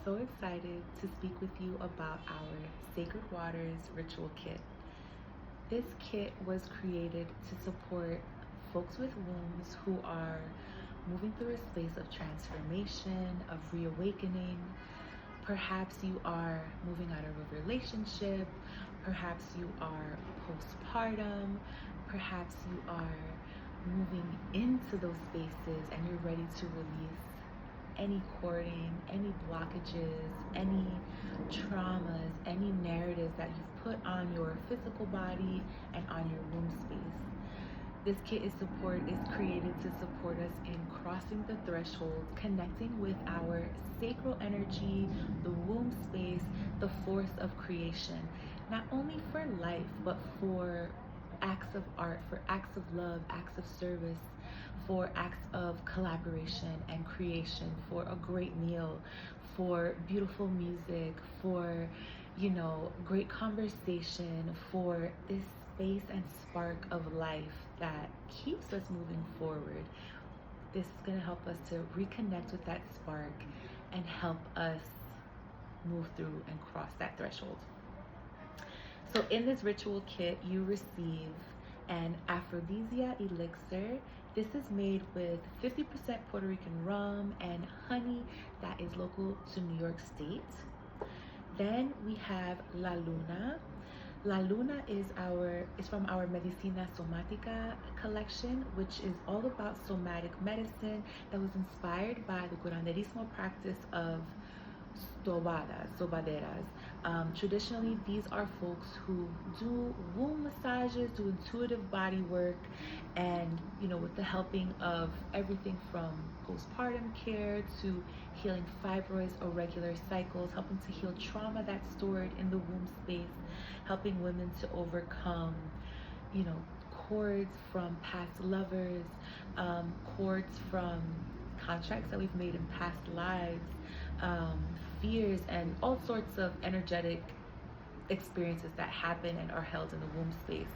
so excited to speak with you about our Sacred Waters Ritual Kit. This kit was created to support folks with wombs who are moving through a space of transformation, of reawakening. Perhaps you are moving out of a relationship, perhaps you are postpartum, perhaps you are moving into those spaces and you're ready to release any cording, any blockages, any traumas, any narratives that you've put on your physical body and on your womb space. This kit is created to support us in crossing the threshold, connecting with our sacral energy, the womb space, the force of creation, not only for life, but for acts of art, for acts of love, acts of service, for acts of collaboration and creation, for a great meal, for beautiful music, for, great conversation, for this space and spark of life that keeps us moving forward. This is going to help us to reconnect with that spark and help us move through and cross that threshold. So in this ritual kit, you receive an aphrodisia elixir. This is made with 50% Puerto Rican rum and honey that is local to New York State. Then we have La Luna. La Luna is from our Medicina Somática collection, which is all about somatic medicine that was inspired by the curanderismo practice of sobaderas. Traditionally, these are folks who do womb massages, do intuitive body work, and with the helping of everything from postpartum care to healing fibroids, irregular cycles, helping to heal trauma that's stored in the womb space, helping women to overcome, cords from past lovers, cords from contracts that we've made in past lives, fears, and all sorts of energetic experiences that happen and are held in the womb space.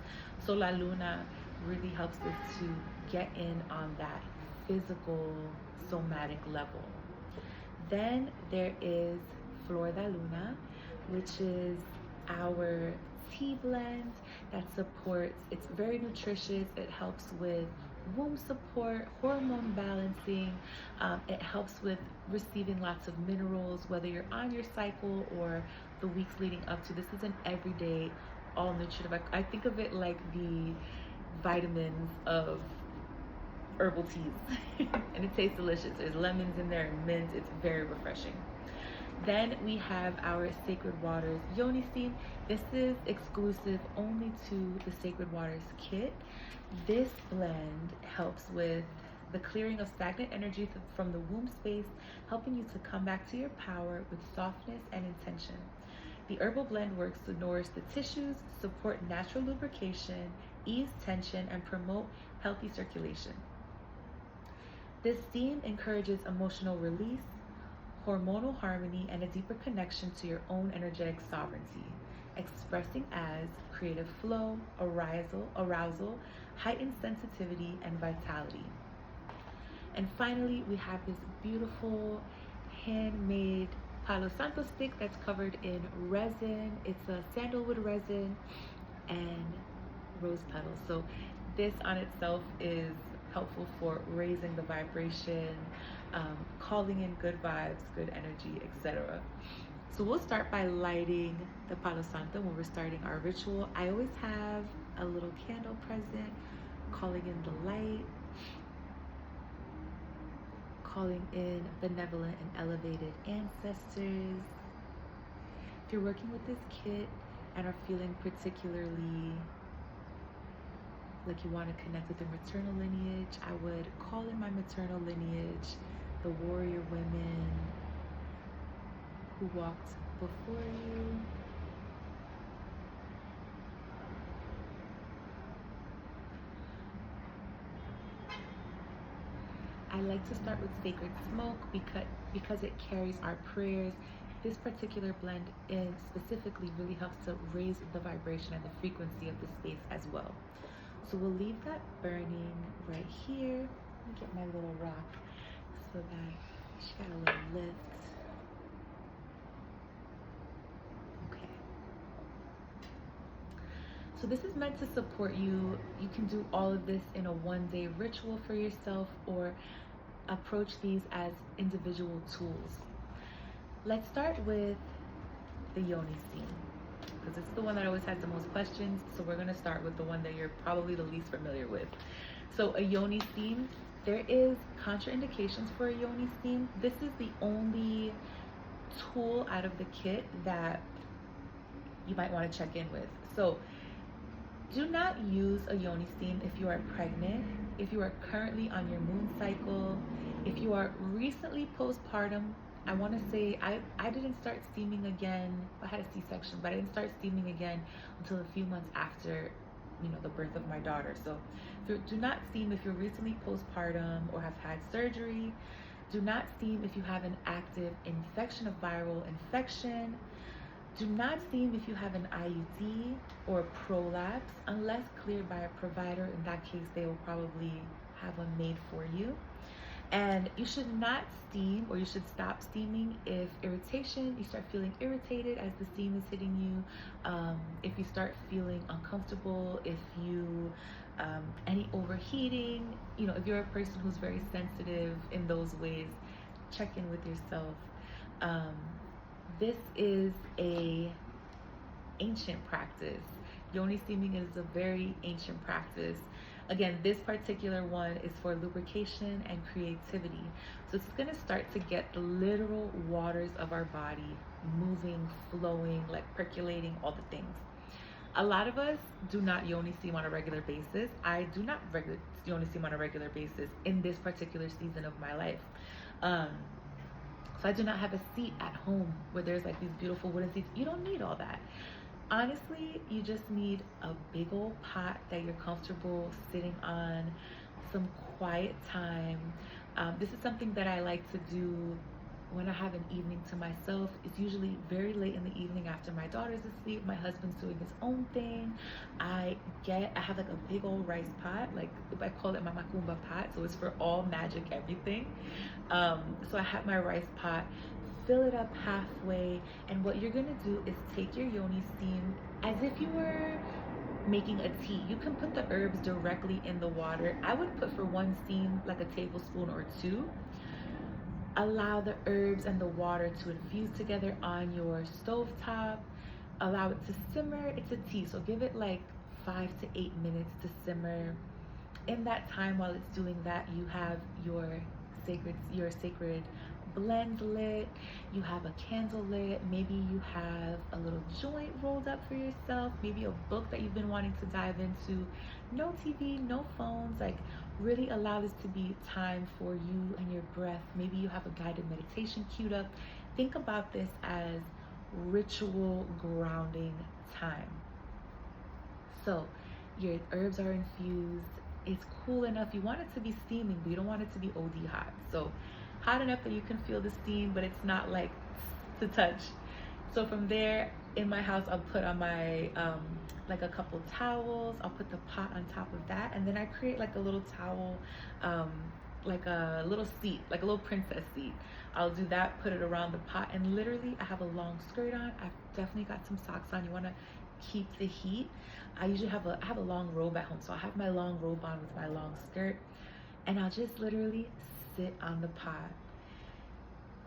So La Luna really helps us to get in on that physical, somatic level. Then there is Flor da Luna, which is our tea blend that supports, it's very nutritious, it helps with womb support, hormone balancing, it helps with receiving lots of minerals, whether you're on your cycle or the weeks leading up to. This is an everyday, all nutritive. I think of it like the vitamins of herbal teas and it tastes delicious. There's lemons in there and mint. It's very refreshing. Then we have our Sacred Waters Yoni steam. This is exclusive only to the Sacred Waters kit. This blend helps with the clearing of stagnant energy from the womb space, helping you to come back to your power with softness and intention. The herbal blend works to nourish the tissues, support natural lubrication, ease tension, and promote healthy circulation. This steam encourages emotional release, hormonal harmony, and a deeper connection to your own energetic sovereignty, expressing as creative flow, arousal, heightened sensitivity, and vitality. And finally, we have this beautiful handmade Palo Santo stick that's covered in resin. It's a sandalwood resin and rose petals. So this on itself is helpful for raising the vibration, calling in good vibes, good energy, etc. So we'll start by lighting the Palo Santo when we're starting our ritual. I always have a little candle present, calling in the light, calling in benevolent and elevated ancestors. If you're working with this kit and are feeling particularly like you want to connect with your maternal lineage, I would call in my maternal lineage, the warrior women who walked before you. I like to start with sacred smoke because it carries our prayers. This particular blend specifically really helps to raise the vibration and the frequency of the space as well. So we'll leave that burning right here. Let me get my little rock so that she got a little lift. So this is meant to support you. You can do all of this in a one-day ritual for yourself or approach these as individual tools. Let's start with the yoni steam because it's the one that always has the most questions. So we're going to start with the one that you're probably the least familiar with. So a yoni steam, there is contraindications for a yoni steam. This is the only tool out of the kit that you might want to check in with. So do not use a yoni steam if you are pregnant, if you are currently on your moon cycle, if you are recently postpartum. I want to say I didn't start steaming again. I had a C-section, but I didn't start steaming again until a few months after, the birth of my daughter. So do not steam if you're recently postpartum or have had surgery. Do not steam if you have an active infection, a viral infection. Do not steam if you have an IUD or prolapse unless cleared by a provider. In that case, they will probably have one made for you. And you should not steam, or you should stop steaming if you start feeling irritated as the steam is hitting you, if you start feeling uncomfortable, if you any overheating, if you're a person who's very sensitive in those ways, check in with yourself. This is a ancient practice. Yoni steaming is a very ancient practice. Again, this particular one is for lubrication and creativity. So it's going to start to get the literal waters of our body moving, flowing, like percolating, all the things. A lot of us do not yoni steam on a regular basis. I do not yoni steam on a regular basis in this particular season of my life. So I do not have a seat at home where there's like these beautiful wooden seats. You don't need all that. Honestly, you just need a big old pot that you're comfortable sitting on, some quiet time. This is something that I like to do when I have an evening to myself. It's usually very late in the evening after my daughter's asleep, my husband's doing his own thing. I have like a big old rice pot, like I call it my macumba pot, so it's for all magic everything. So I have my rice pot, fill it up halfway, and what you're gonna do is take your yoni steam as if you were making a tea. You can put the herbs directly in the water. I would put for one steam like a tablespoon or two. Allow the herbs and the water to infuse together on your stove top. Allow it to simmer. It's a tea, so give it like 5 to 8 minutes to simmer. In that time, while it's doing that, you have your sacred blend lit, you have a candle lit, maybe you have a little joint rolled up for yourself, maybe a book that you've been wanting to dive into. No TV, no phones, like really allow this to be time for you and your breath. Maybe you have a guided meditation queued up. Think about this as ritual grounding time. So your herbs are infused, it's cool enough. You want it to be steaming, but you don't want it to be OD hot. So hot enough that you can feel the steam, but it's not like to touch. So from there, in my house, I'll put on my like a couple towels. I'll put the pot on top of that, and then I create like a little towel, like a little seat, like a little princess seat. I'll do that, put it around the pot, and literally I have a long skirt on. I've definitely got some socks on. You want to keep the heat. I usually have a long robe at home, so I have my long robe on with my long skirt, and I'll just literally sit on the pot.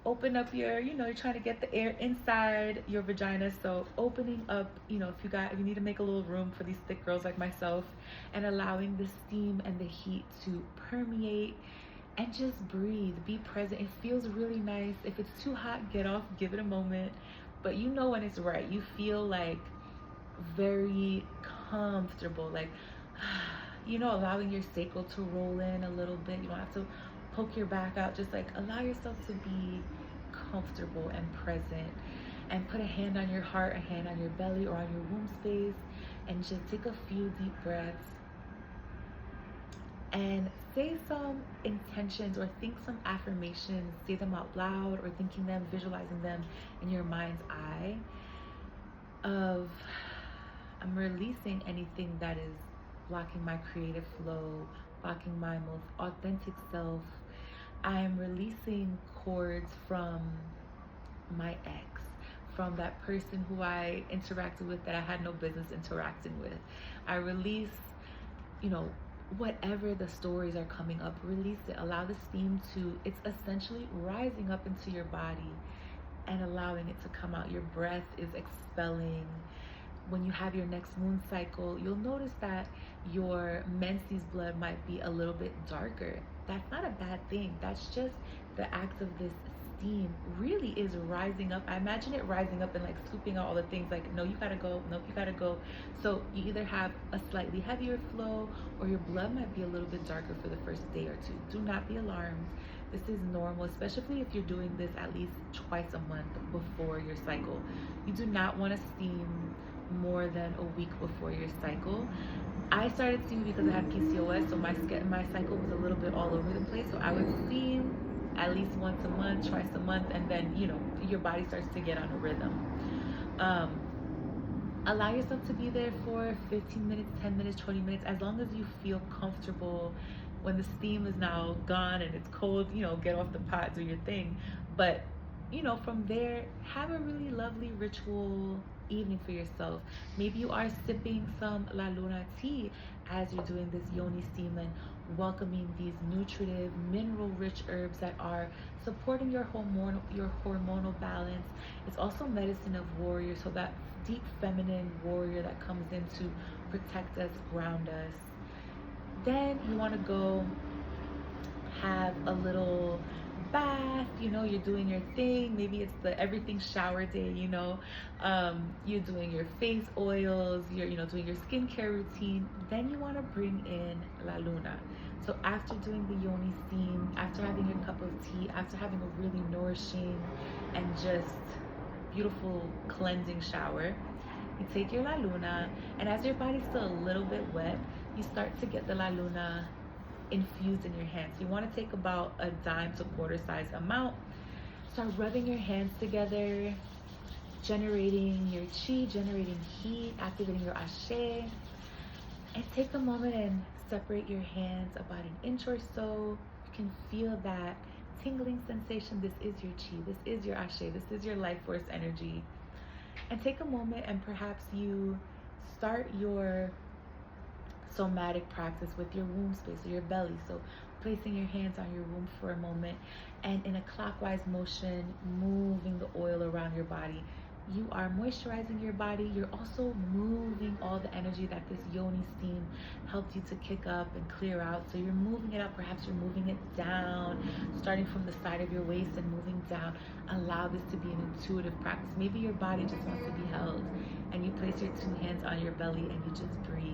Open up your, you're trying to get the air inside your vagina, so opening up, if you need to make a little room for these thick girls like myself, and allowing the steam and the heat to permeate, and just breathe, be present. It feels really nice. If it's too hot, get off, give it a moment, but when it's right. You feel like very comfortable, like allowing your sacral to roll in a little bit. You don't have to poke your back out. Just like allow yourself to be comfortable and present, and put a hand on your heart, a hand on your belly or on your womb space, and just take a few deep breaths and say some intentions or think some affirmations. Say them out loud or thinking them, visualizing them in your mind's eye of, I'm releasing anything that is blocking my creative flow, blocking my most authentic self. I'm releasing cords from my ex, from that person who I interacted with that I had no business interacting with. I release, you know, whatever the stories are coming up, release it. Allow the steam to, it's essentially rising up into your body and allowing it to come out. Your breath is expelling. When you have your next moon cycle, you'll notice that your menses blood might be a little bit darker. That's not a bad thing. That's just the act of this steam really is rising up. I imagine it rising up and like scooping out all the things like, no, you gotta go, nope, you gotta go. So you either have a slightly heavier flow or your blood might be a little bit darker for the first day or two. Do not be alarmed. This is normal, especially if you're doing this at least twice a month before your cycle. You do not want to steam more than a week before your cycle. I started steaming because I had PCOS, so my cycle was a little bit all over the place. So I would steam at least once a month, twice a month, and then your body starts to get on a rhythm. Allow yourself to be there for 15 minutes, 10 minutes, 20 minutes, as long as you feel comfortable. When the steam is now gone and it's cold, get off the pot, do your thing. But, from there, have a really lovely ritual evening for yourself. Maybe you are sipping some La Luna tea as you're doing this yoni steam and welcoming these nutritive, mineral-rich herbs that are supporting your hormonal balance. It's also medicine of warrior, so that deep feminine warrior that comes in to protect us, ground us. Then you want to go have a little bath, you're doing your thing. Maybe it's the everything shower day, you're doing your face oils, you're doing your skincare routine. Then you want to bring in La Luna. So after doing the yoni steam, after having your cup of tea, after having a really nourishing and just beautiful cleansing shower, you take your La Luna, and as your body's still a little bit wet, you start to get the La Luna infused in your hands. You want to take about a dime to quarter size amount. Start rubbing your hands together, generating your chi, generating heat, activating your ashe. And take a moment and separate your hands about an inch or so. You can feel that tingling sensation. This is your chi, this is your ashe, this is your life force energy. And take a moment and perhaps you start your somatic practice with your womb space or your belly. So placing your hands on your womb for a moment and in a clockwise motion, moving the oil around your body. You are moisturizing your body. You're also moving all the energy that this yoni steam helped you to kick up and clear out. So you're moving it up. Perhaps you're moving it down, starting from the side of your waist and moving down. Allow this to be an intuitive practice. Maybe your body just wants to be held and you place your two hands on your belly and you just breathe.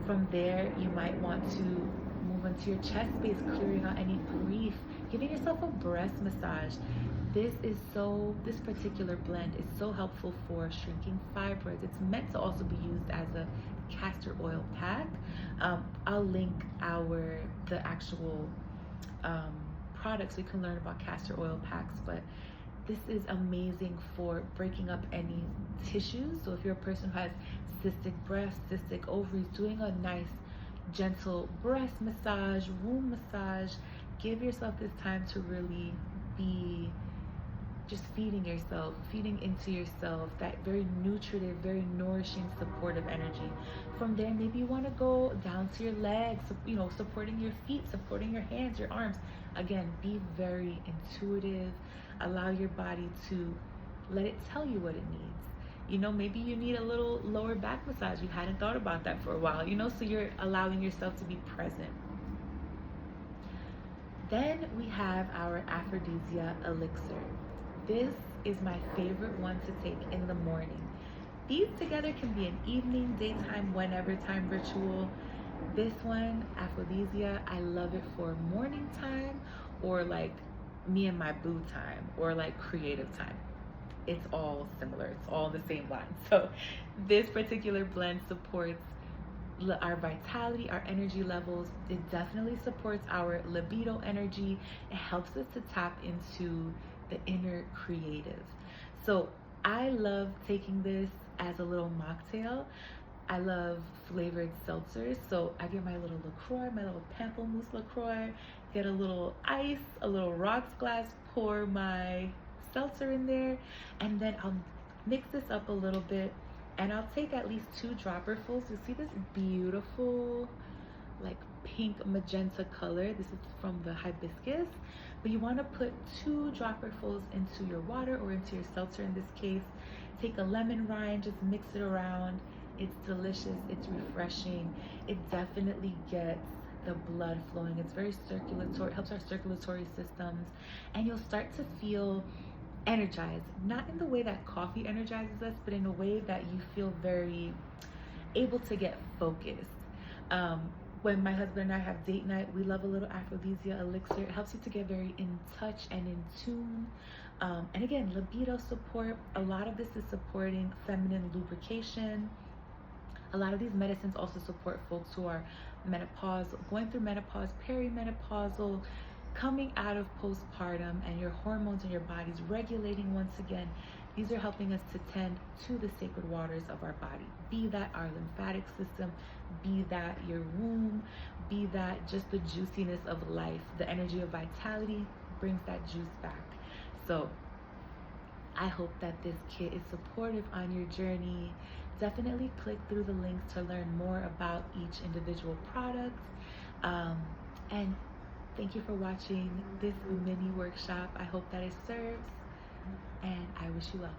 From there, you might want to move into your chest space, clearing out any grief, giving yourself a breast massage. This particular blend is so helpful for shrinking fibroids. It's meant to also be used as a castor oil pack. I'll link the actual products. We can learn about castor oil packs, but this is amazing for breaking up any tissues. So if you're a person who has cystic breasts, cystic ovaries, doing a nice gentle breast massage, womb massage, give yourself this time to really be just feeding into yourself, that very nutritive, very nourishing, supportive energy. From there, maybe you want to go down to your legs, supporting your feet, supporting your hands, your arms. Again, be very intuitive. Allow your body to let it tell you what it needs. Maybe you need a little lower back massage. You hadn't thought about that for a while, so you're allowing yourself to be present. Then we have our aphrodisia elixir. This is my favorite one to take in the morning. These together can be an evening, daytime, whenever time ritual. This one, aphrodisia, I love it for morning time or like me and my boo time or like creative time. It's all similar. It's all the same line. So this particular blend supports our vitality, our energy levels. It definitely supports our libido energy. It helps us to tap into the inner creative. So I love taking this as a little mocktail. I love flavored seltzers. So I get my little LaCroix, my little Pamplemousse LaCroix, get a little ice, a little rocks glass, pour my seltzer in there, and then I'll mix this up a little bit, and I'll take at least 2 dropperfuls. You see this beautiful like pink magenta color. This is from the hibiscus, but you want to put 2 dropperfuls into your water or into your seltzer in this case. Take a lemon rind, just mix it around. It's delicious, it's refreshing. It definitely gets the blood flowing. It's very circulatory, helps our circulatory systems, and you'll start to feel energized. Not in the way that coffee energizes us, but in a way that you feel very able to get focused. Um, when my husband and I have date night, we love a little aphrodisia elixir. It helps you to get very in touch and in tune. And again, libido support. A lot of this is supporting feminine lubrication. A lot of these medicines also support folks who are menopause, going through menopause, perimenopausal, coming out of postpartum, and your hormones in your body's regulating once again. These are helping us to tend to the sacred waters of our body, be that our lymphatic system, be that your womb, be that just the juiciness of life. The energy of vitality brings that juice back. So I hope that this kit is supportive on your journey. Definitely click through the links to learn more about each individual product. And thank you for watching this mini workshop. I hope that it serves, and I wish you well.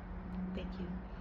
Thank you.